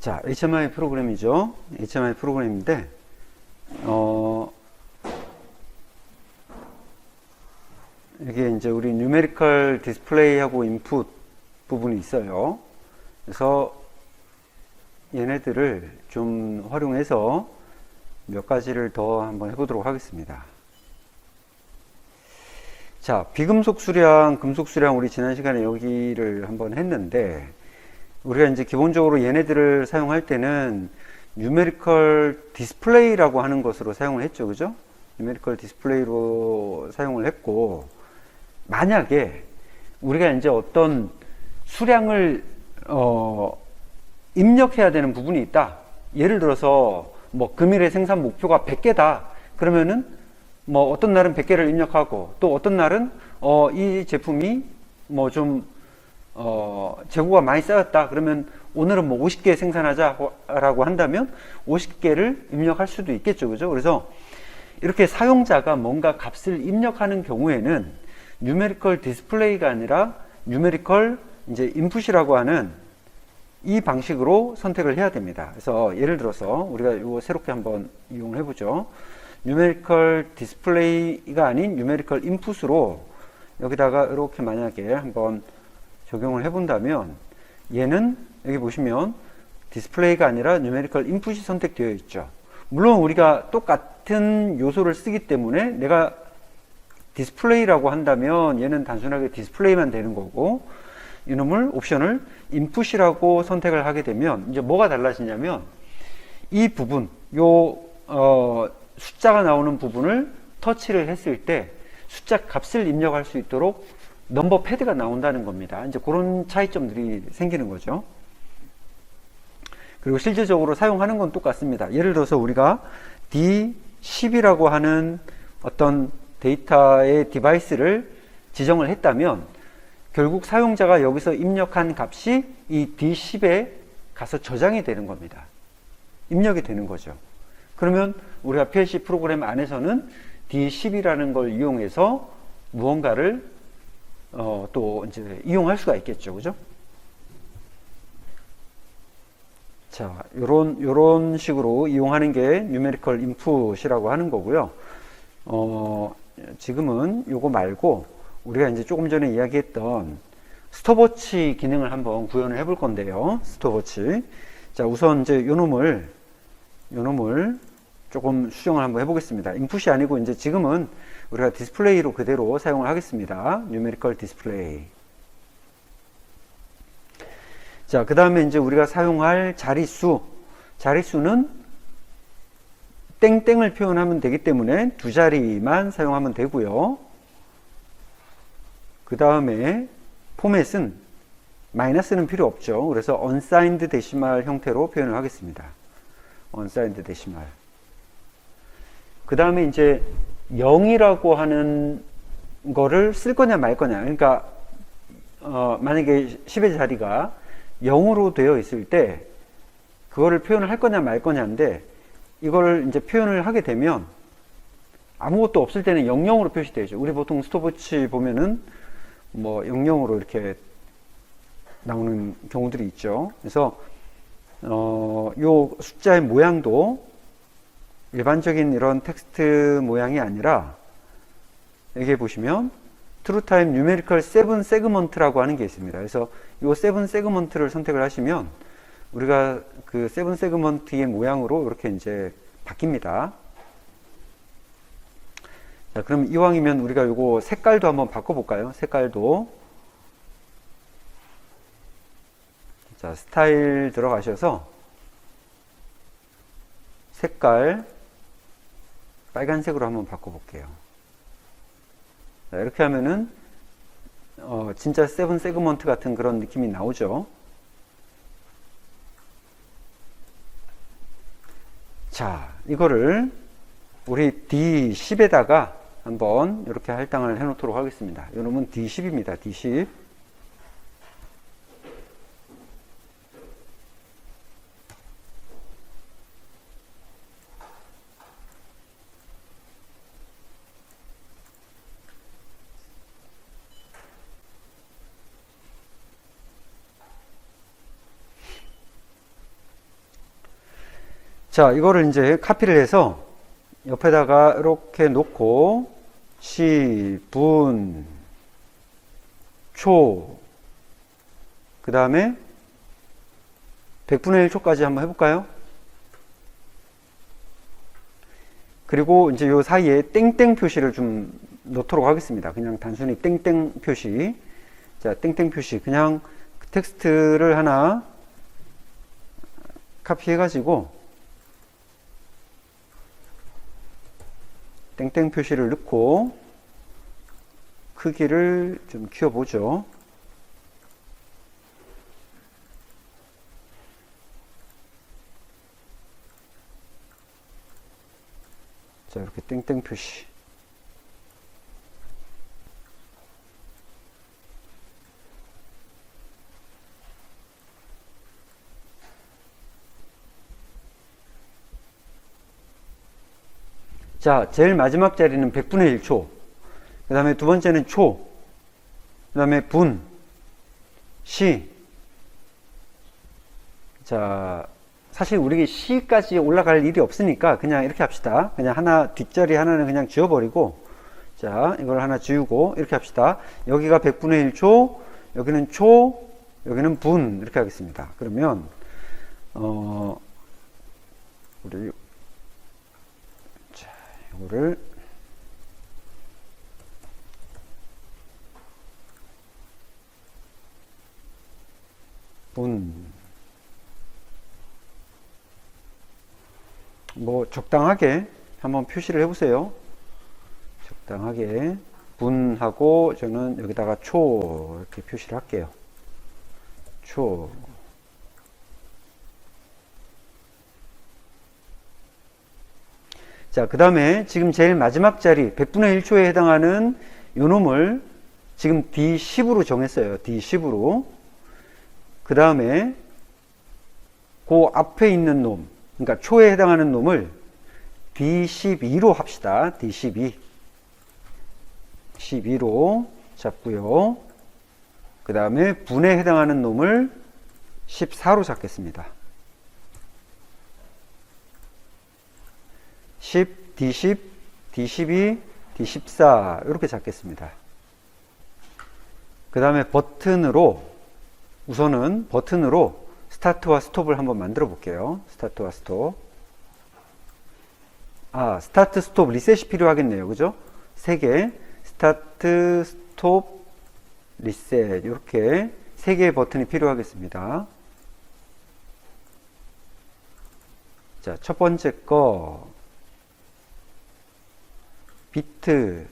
자, HMI 프로그램이죠. HMI 프로그램인데, 이게 이제 우리 뉴메리컬 디스플레이하고 인풋 부분이 있어요. 그래서 얘네들을 좀 활용해서 몇 가지를 더 한번 해보도록 하겠습니다. 자, 비금속 수량, 금속 수량 우리 지난 시간에 여기를 한번 했는데, 우리가 이제 기본적으로 얘네들을 사용할 때는 뉴메리컬 디스플레이라고 하는 것으로 사용을 했죠. 그죠? 뉴메리컬 디스플레이로 사용을 했고, 만약에 우리가 이제 어떤 수량을 입력해야 되는 부분이 있다. 예를 들어서 뭐 금일의 생산 목표가 100개다. 그러면은 뭐 어떤 날은 100개를 입력하고 또 어떤 날은 이 제품이 뭐 좀 재고가 많이 쌓였다. 그러면 오늘은 뭐 50개 생산하자라고 한다면 50개를 입력할 수도 있겠죠. 그죠? 그래서 이렇게 사용자가 뭔가 값을 입력하는 경우에는 뉴메리컬 디스플레이가 아니라 뉴메리컬 이제 인풋이라고 하는 이 방식으로 선택을 해야 됩니다. 그래서 예를 들어서 우리가 이거 새롭게 한번 이용을 해보죠. 뉴메리컬 디스플레이가 아닌 뉴메리컬 인풋으로 여기다가 이렇게 만약에 한번 적용을 해본다면 얘는 여기 보시면 디스플레이가 아니라 뉴메리컬 인풋이 선택되어 있죠. 물론 우리가 똑같은 요소를 쓰기 때문에 내가 디스플레이라고 한다면 얘는 단순하게 디스플레이만 되는 거고 이놈을 옵션을 인풋이라고 선택을 하게 되면 이제 뭐가 달라지냐면 이 부분 요 숫자가 나오는 부분을 터치를 했을 때 숫자 값을 입력할 수 있도록 넘버 패드가 나온다는 겁니다. 이제 그런 차이점들이 생기는 거죠. 그리고 실질적으로 사용하는 건 똑같습니다. 예를 들어서 우리가 D10이라고 하는 어떤 데이터의 디바이스를 지정을 했다면 결국 사용자가 여기서 입력한 값이 이 D10에 가서 저장이 되는 겁니다. 입력이 되는 거죠. 그러면 우리가 PLC 프로그램 안에서는 D10이라는 걸 이용해서 무언가를 또 이제 이용할 수가 있겠죠. 그죠? 자, 요런 식으로 이용하는 게 뉴메리컬 인풋이라고 하는 거고요. 지금은 요거 말고 우리가 이제 조금 전에 이야기했던 스톱워치 기능을 한번 구현을 해볼 건데요. 스톱워치. 자, 우선 이제 요 놈을 조금 수정을 한번 해보겠습니다. 인풋이 아니고 이제 지금은 우리가 디스플레이로 그대로 사용을 하겠습니다. 뉴메리컬 디스플레이. 자, 그 다음에 이제 우리가 사용할 자릿수는 땡땡을 표현하면 되기 때문에 두 자리만 사용하면 되고요. 그 다음에 포맷은 마이너스는 필요 없죠. 그래서 unsigned 데시말 형태로 표현을 하겠습니다. unsigned 데시말. 그 다음에 이제 0이라고 하는 거를 쓸 거냐 말 거냐. 그러니까 만약에 10의 자리가 0으로 되어 있을 때 그거를 표현을 할 거냐 말 거냐인데 이거를 이제 표현을 하게 되면 아무것도 없을 때는 00으로 표시되죠. 우리 보통 스톱워치 보면은 뭐 00으로 이렇게 나오는 경우들이 있죠. 그래서 요 숫자의 모양도 일반적인 이런 텍스트 모양이 아니라 여기 보시면 트루타임 뉴메리컬 7 세그먼트라고 하는 게 있습니다. 그래서 이 7 세그먼트를 선택을 하시면 우리가 그 7 세그먼트의 모양으로 이렇게 이제 바뀝니다. 자, 그럼 이왕이면 우리가 요거 색깔도 한번 바꿔볼까요? 색깔도. 자, 스타일 들어가셔서 색깔 빨간색으로 한번 바꿔볼게요. 자, 이렇게 하면은 진짜 7 세그먼트 같은 그런 느낌이 나오죠. 자, 이거를 우리 D10에다가 한번 이렇게 할당을 해 놓도록 하겠습니다. 이놈은 D10입니다. D10. 자, 이거를 이제 카피를 해서 옆에다가 이렇게 놓고 시, 분, 초, 그 다음에 100분의 1초까지 한번 해볼까요? 그리고 이제 요 사이에 땡땡 표시를 좀 넣도록 하겠습니다. 그냥 단순히 땡땡 표시. 자, 땡땡 표시. 그냥 텍스트를 하나 카피해가지고 땡땡 표시를 넣고 크기를 좀 키워보죠. 자, 이렇게 땡땡 표시. 자, 제일 마지막 자리는 100분의 1초. 그 다음에 두 번째는 초. 그 다음에 분, 시. 자, 사실 우리 시까지 올라갈 일이 없으니까 그냥 이렇게 합시다. 그냥 하나, 뒷자리 하나는 그냥 지워버리고, 자, 이걸 하나 지우고, 이렇게 합시다. 여기가 100분의 1초, 여기는 초, 여기는 분, 이렇게 하겠습니다. 그러면, 우리, 자, 이거를, 분, 뭐 적당하게 한번 표시를 해보세요. 적당하게 분하고 저는 여기다가 초 이렇게 표시를 할게요. 초. 자, 그 다음에 지금 제일 마지막 자리 100분의 1초에 해당하는 요 놈을 지금 D10으로 정했어요. D10으로. 그 다음에 그 앞에 있는 놈, 그러니까 초에 해당하는 놈을 D12로 합시다. D12. 12로 잡고요. 그 다음에 분에 해당하는 놈을 14로 잡겠습니다. 10, D10, D12, D14 이렇게 잡겠습니다. 그 다음에 버튼으로 우선은 버튼으로 스타트와 스톱을 한번 만들어 볼게요. 스타트와 스톱. 아, 스타트, 스톱, 리셋이 필요하겠네요. 그죠? 3개. 스타트, 스톱, 리셋. 이렇게 3개의 버튼이 필요하겠습니다. 자, 첫 번째 거. 비트.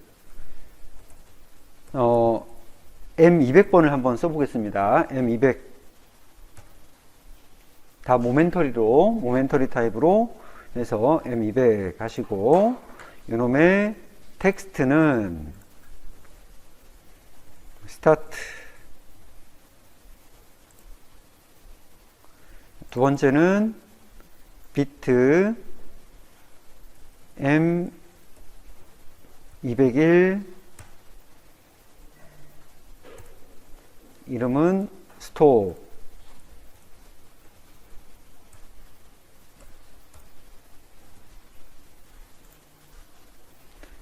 M200번을 한번 써보겠습니다. M200. 다 모멘터리 타입으로 해서 M200 하시고, 이놈의 텍스트는 스타트. 두 번째는 비트 M201, 이름은 스톱.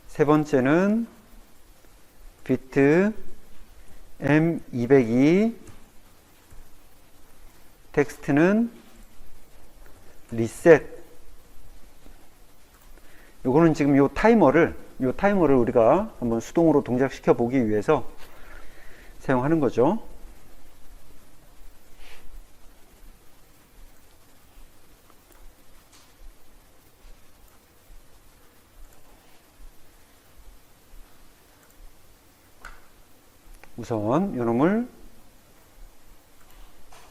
세 번째는 비트 M202, 텍스트는 리셋. 요거는 지금 요 타이머를 우리가 한번 수동으로 동작시켜 보기 위해서 사용하는 거죠. 우선 이놈을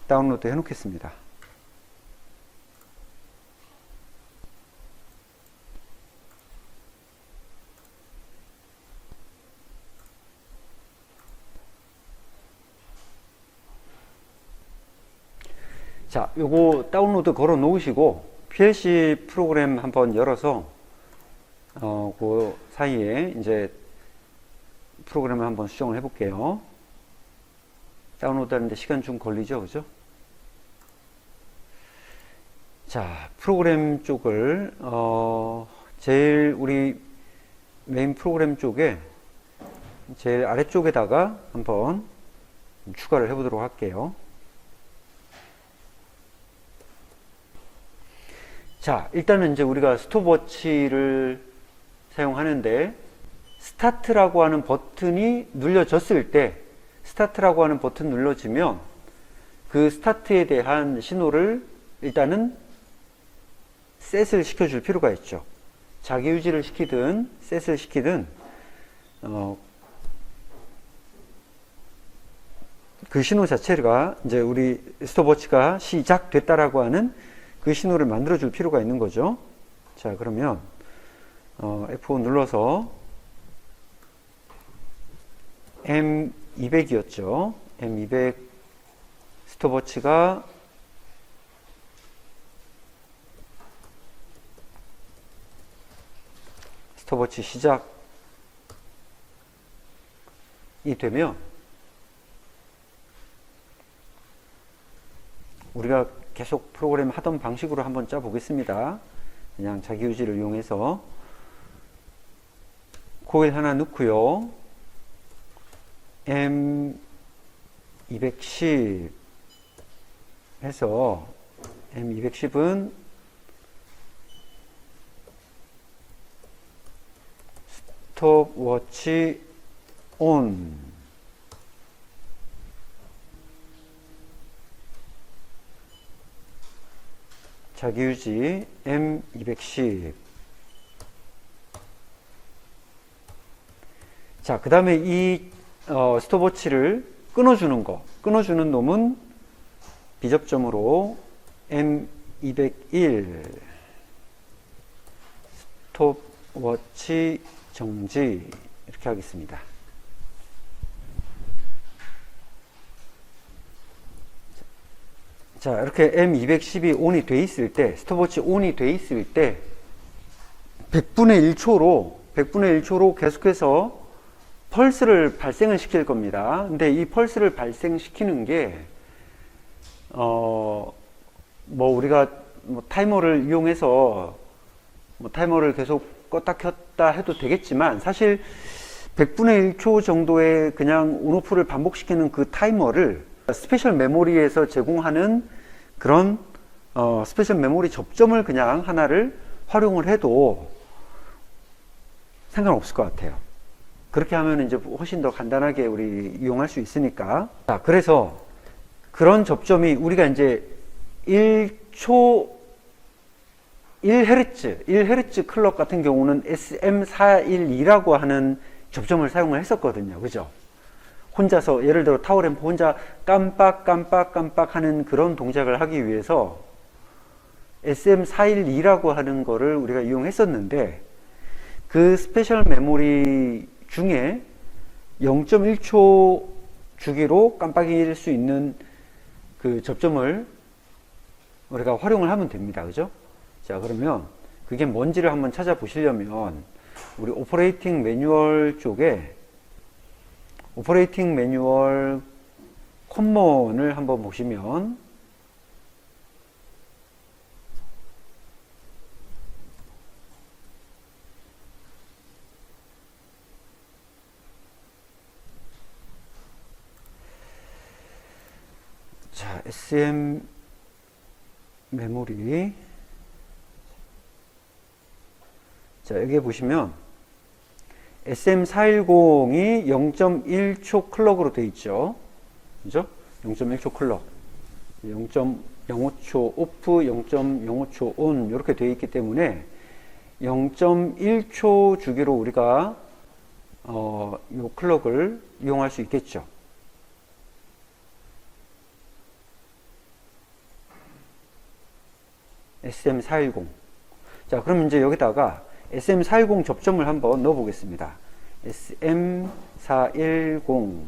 다운로드 해 놓겠습니다. 자, 요거 다운로드 걸어 놓으시고 PLC 프로그램 한번 열어서 그 사이에 이제 프로그램을 한번 수정을 해 볼게요. 다운로드 하는데 시간 좀 걸리죠, 그죠? 자, 프로그램 쪽을 제일 우리 메인 프로그램 쪽에 제일 아래쪽에다가 한번 추가를 해보도록 할게요. 자, 일단은 이제 우리가 스톱워치를 사용하는데 스타트라고 하는 버튼이 눌러졌을 때, 스타트라고 하는 버튼 눌러지면 그 스타트에 대한 신호를 일단은 셋을 시켜줄 필요가 있죠. 자기 유지를 시키든 셋을 시키든 그 신호 자체가 이제 우리 스톱워치가 시작됐다라고 하는 그 신호를 만들어 줄 필요가 있는 거죠. 자, 그러면 F5 눌러서 M200이었죠. M200 스톱워치가 스톱워치 시작이 되면 우리가 계속 프로그램 하던 방식으로 한번 짜 보겠습니다. 그냥 자기 유지를 이용해서 코일 하나 넣고요. M210 해서 M210은 스톱워치 온, 자기유지 M210. 자, 그 다음에 이 스톱워치를 끊어주는 놈은 비접점으로 M201 스톱워치 정지 이렇게 하겠습니다. 자, 이렇게 M210이 온이 돼 있을 때, 스톱워치 온이 돼 있을 때 100분의 1초로 계속해서 펄스를 발생을 시킬 겁니다. 근데 이 펄스를 발생시키는 게 우리가 타이머를 이용해서 타이머를 계속 껐다 켰다 해도 되겠지만, 사실 100분의 1초 정도의 그냥 온오프를 반복시키는 그 타이머를 스페셜 메모리에서 제공하는 그런 스페셜 메모리 접점을 그냥 하나를 활용을 해도 상관없을 것 같아요. 그렇게 하면 이제 훨씬 더 간단하게 우리 이용할 수 있으니까. 자, 그래서 그런 접점이 우리가 이제 1초 1Hz 클럭 같은 경우는 SM412라고 하는 접점을 사용을 했었거든요. 그죠? 혼자서, 예를 들어 타워램프 혼자 깜빡 하는 그런 동작을 하기 위해서 SM412라고 하는 거를 우리가 이용했었는데, 그 스페셜 메모리 중에 0.1초 주기로 깜빡일 수 있는 그 접점을 우리가 활용을 하면 됩니다. 그죠? 자, 그러면 그게 뭔지를 한번 찾아보시려면 우리 오퍼레이팅 매뉴얼 쪽에 오퍼레이팅 매뉴얼 컴먼을 한번 보시면 자, SM 메모리, 자, 여기 보시면 SM410이 0.1초 클럭으로 되어 있죠. 그죠? 0.1초 클럭, 0.05초 오프, 0.05초 온 이렇게 되어 있기 때문에 0.1초 주기로 우리가 이 클럭을 이용할 수 있겠죠. SM410. 자, 그럼 이제 여기다가 SM410 접점을 한번 넣어 보겠습니다. SM410.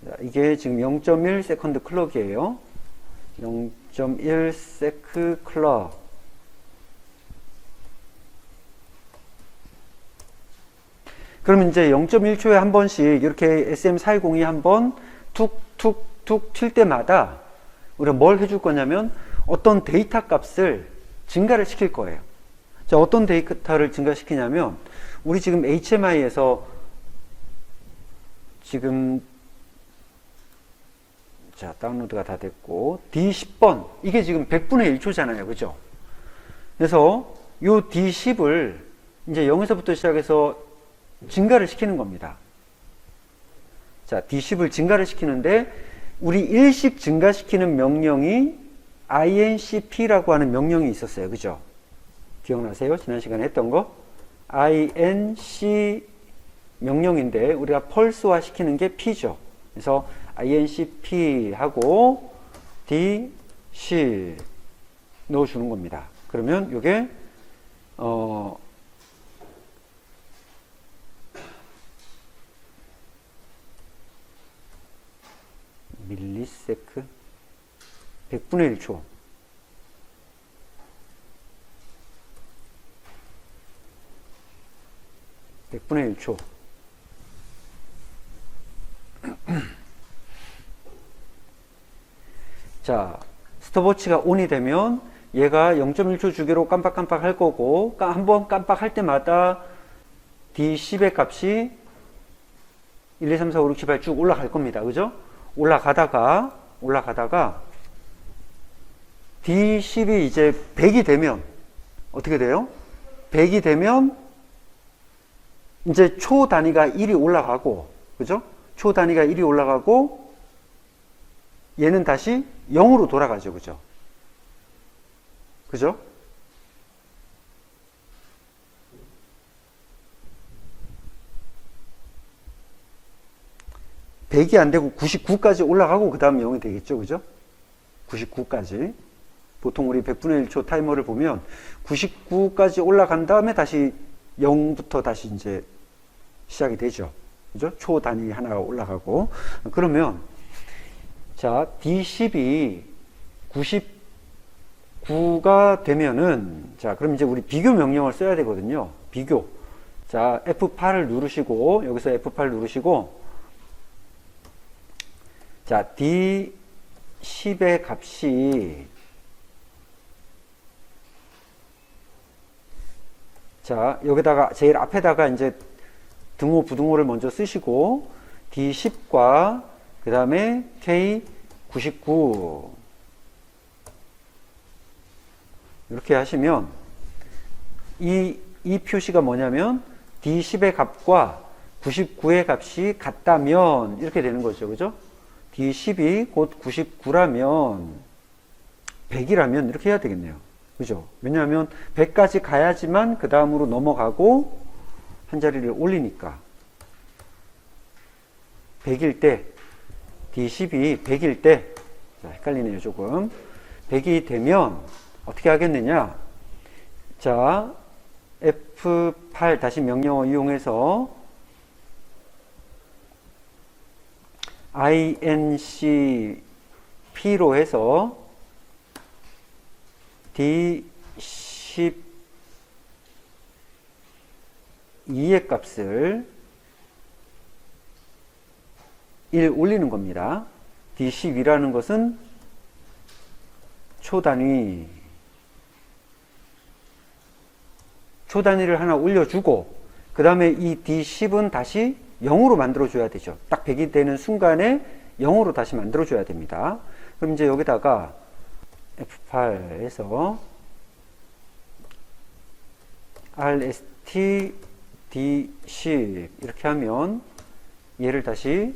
자, 이게 지금 0.1 세컨드 클럭이에요. 0.1 세크 클럭. 그러면 이제 0.1초에 한 번씩 이렇게 SM410이 한번 툭툭툭 튈 때마다 우리가 뭘 해줄 거냐면 어떤 데이터 값을 증가를 시킬 거예요. 자, 어떤 데이터를 증가시키냐면, 우리 지금 HMI에서 지금, 자, 다운로드가 다 됐고, D10번, 이게 지금 100분의 1초잖아요. 그죠? 그래서 요 D10을 이제 0에서부터 시작해서 증가를 시키는 겁니다. 자, D10을 증가를 시키는데, 우리 일식 증가시키는 명령이 incp라고 하는 명령이 있었어요. 그죠? 기억나세요? 지난 시간에 했던 거? inc 명령인데 우리가 펄스화 시키는 게 p죠. 그래서 incp 하고 d10 넣어주는 겁니다. 그러면 이게 밀리세크 100분의 1초. (100분의 1초) 자, 스톱워치가 온이 되면 얘가 0.1초 주기로 깜빡깜빡 할 거고, 한번 깜빡할 때마다 D10의 값이 1, 2, 3, 4, 5, 6, 7, 8 쭉 올라갈 겁니다. 그죠? 올라가다가 D10이 이제 100이 되면 어떻게 돼요? 100이 되면 이제 초 단위가 1이 올라가고, 그죠? 초 단위가 1이 올라가고, 얘는 다시 0으로 돌아가죠. 그죠? 그죠? (100이) 안 되고 99까지 올라가고 그 다음 0이 되겠죠. 그죠? 99까지. 보통 우리 100분의 1초 타이머를 보면 99까지 올라간 다음에 다시 0부터 다시 이제 시작이 되죠. 그죠? 초 단위 하나가 올라가고. 그러면, 자, D10이 99가 되면은, 자, 그럼 이제 우리 비교 명령을 써야 되거든요. 비교. 자, F8을 누르시고, 여기서 F8 누르시고, 자, D10의 값이, 자, 여기다가, 제일 앞에다가 이제 등호, 부등호를 먼저 쓰시고, D10과, 그 다음에 K99. 이렇게 하시면, 이 표시가 뭐냐면, D10의 값과 99의 값이 같다면, 이렇게 되는 거죠. 그죠? D10이 곧 99라면, 100이라면, 이렇게 해야 되겠네요. 그죠? 왜냐하면 100까지 가야지만 그 다음으로 넘어가고 한 자리를 올리니까. 100일 때, D10이 100일 때, 자, 헷갈리네요, 조금. 100이 되면 어떻게 하겠느냐? 자, F8 다시 명령어 이용해서 incp로 해서 D12의 값을 1 올리는 겁니다. D12라는 것은 초 단위를 하나 올려주고, 그 다음에 이 D10은 다시 0으로 만들어줘야 되죠. 딱 100이 되는 순간에 0으로 다시 만들어줘야 됩니다. 그럼 이제 여기다가 F8에서 RST D10 이렇게 하면 얘를 다시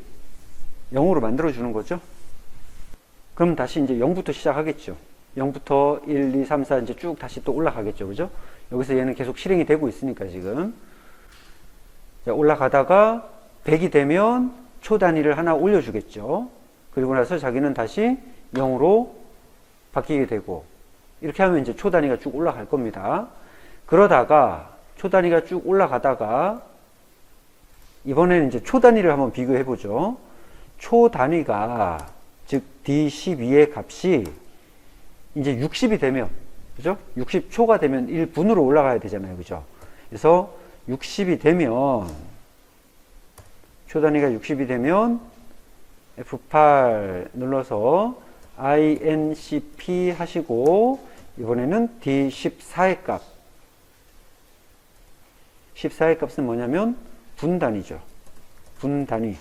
0으로 만들어 주는 거죠. 그럼 다시 이제 0부터 시작하겠죠. 0부터 1, 2, 3, 4 이제 쭉 다시 또 올라가겠죠. 그죠? 여기서 얘는 계속 실행이 되고 있으니까 지금. 자, 올라가다가 100이 되면 초 단위를 하나 올려주겠죠. 그리고 나서 자기는 다시 0으로 바뀌게 되고, 이렇게 하면 이제 초 단위가 쭉 올라갈 겁니다. 그러다가 초 단위가 쭉 올라가다가 이번에는 이제 초 단위를 한번 비교해 보죠. 초 단위가 즉 D12의 값이 이제 60이 되면, 그죠? 60초가 되면 1분으로 올라가야 되잖아요. 그죠? 그래서 60이 되면, 초 단위가 60이 되면 F8 눌러서 INCP 하시고 이번에는 D14의 값. 14의 값은 뭐냐면 분 단위죠. 분 단위.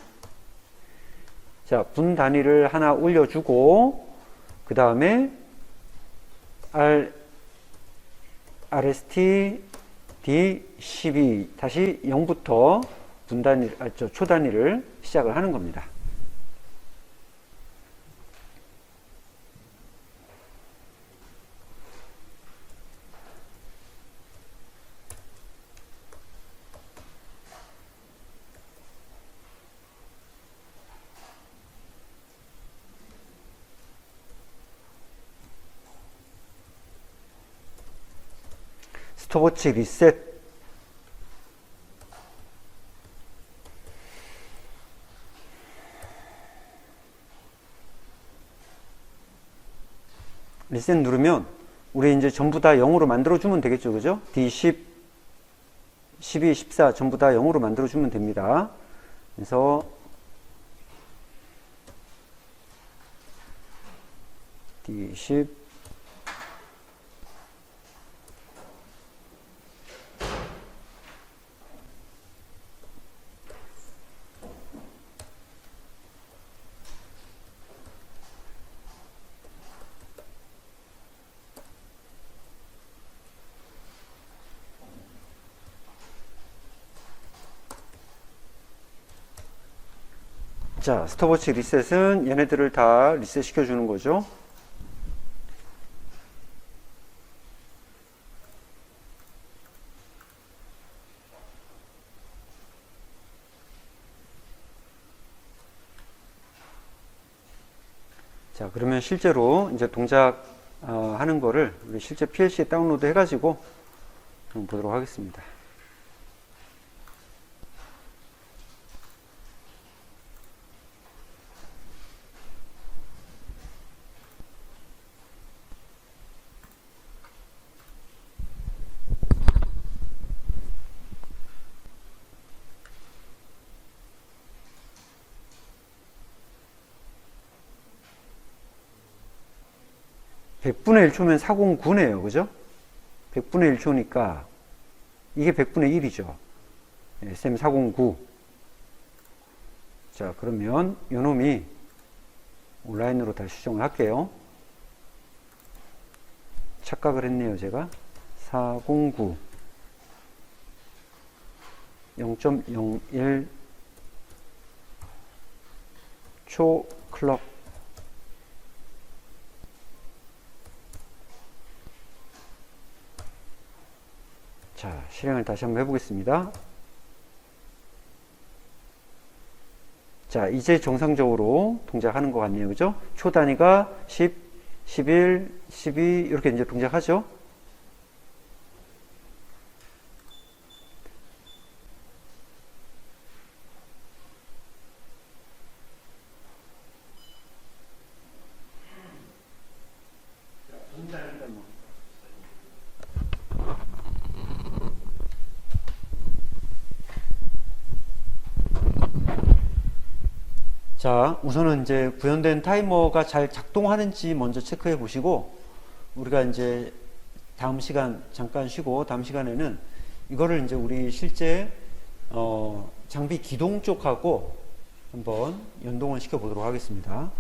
자, 분 단위를 하나 올려주고 그 다음에 RST D12 다시 0부터 분 단위, 초 단위를 시작을 하는 겁니다. 스톱워치 리셋. 리셋 누르면 우리 이제 전부 다 0으로 만들어 주면 되겠죠. 그죠? D10, 12, 14 전부 다 0으로 만들어 주면 됩니다. 그래서 D10 자, 스톱워치 리셋은 얘네들을 다 리셋 시켜주는 거죠. 자, 그러면 실제로 이제 동작 하는 거를 우리 실제 PLC에 다운로드 해가지고 한번 보도록 하겠습니다. (100분의 1초면) 409네요. 그죠? 100분의 1초니까 이게 100분의 1이죠. 네, 쌤 409. 자, 그러면 요놈이 온라인으로 다시 수정을 할게요. 착각을 했네요, 제가. 409 0.01 초 클럭. 자, 실행을 다시 한번 해보겠습니다. 자, 이제 정상적으로 동작하는 것 같네요. 그죠? 초 단위가 10, 11, 12 이렇게 이제 동작하죠. 자, 우선은 이제 구현된 타이머가 잘 작동하는지 먼저 체크해 보시고, 우리가 이제 다음 시간 잠깐 쉬고, 다음 시간에는 이거를 이제 우리 실제 장비 기동 쪽하고 한번 연동을 시켜 보도록 하겠습니다.